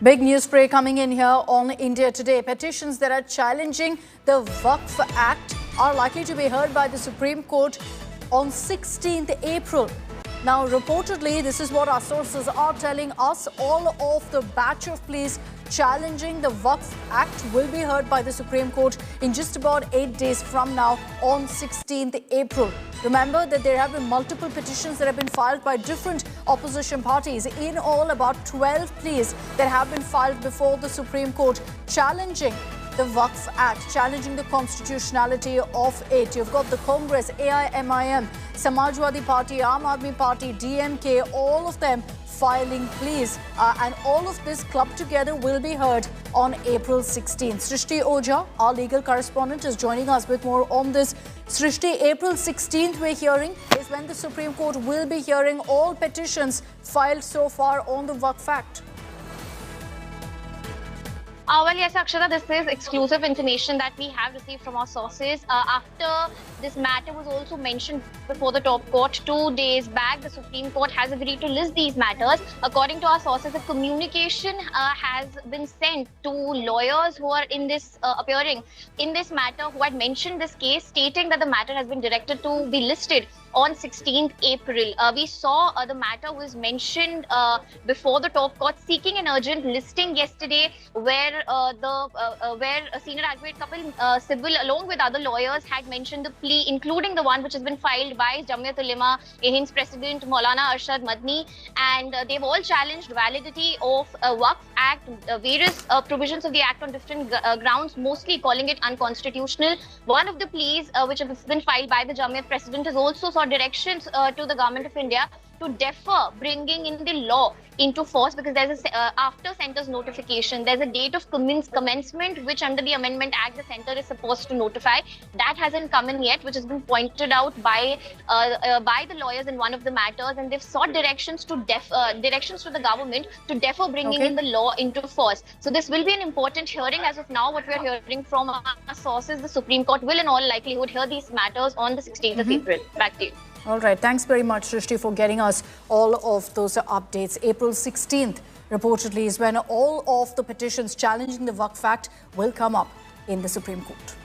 Big news spray coming in here on India Today. Petitions that are challenging the Waqf Act are likely to be heard by the Supreme Court on 16th April. Now, reportedly, this is what our sources are telling us. All of the batch of pleas challenging the Waqf Act will be heard by the Supreme Court in just about 8 days from now on 16th April. Remember that there have been multiple petitions that have been filed by different opposition parties. In all, about 12 pleas that have been filed before the Supreme Court challenging the Waqf Act, challenging the constitutionality of it. You've got the Congress, AIMIM, Samajwadi Party, Aam Aadmi Party, DMK, all of them filing pleas. And all of this clubbed together will be heard on April 16th. Srishti Ojha, our legal correspondent, is joining us with more on this. Srishti, April 16th we're hearing is when the Supreme Court will be hearing all petitions filed so far on the Waqf Act. Well, yes, Akshata, this is exclusive information that we have received from our sources. After this matter was also mentioned before the top court 2 days back, the Supreme Court has agreed to list these matters. According to our sources, a communication has been sent to lawyers who are in this appearing in this matter, who had mentioned this case, stating that the matter has been directed to be listed on 16th April. We saw the matter was mentioned before the top court, seeking an urgent listing yesterday, where senior advocate Kapil Sibal, along with other lawyers, had mentioned the plea, including the one which has been filed by Jamiat Ulema Hind's president Maulana Arshad Madni, and they've all challenged validity of Waqf Act, various provisions of the Act on different grounds, mostly calling it unconstitutional. One of the pleas which have been filed by the Jamiat president is also sought directions to the Government of India to defer bringing in the law into force, because there's a after centre's notification, there's a date of commencement which under the Amendment Act the centre is supposed to notify. That hasn't come in yet, which has been pointed out by the lawyers in one of the matters, and they've sought directions to the government to defer bringing in the law into force. So this will be an important hearing. As of now, what we're hearing from our sources, the Supreme Court will in all likelihood hear these matters on the 16th of April. Back to you. All right. Thanks very much, Srishti, for getting us all of those updates. April 16th, reportedly, is when all of the petitions challenging the Waqf Act will come up in the Supreme Court.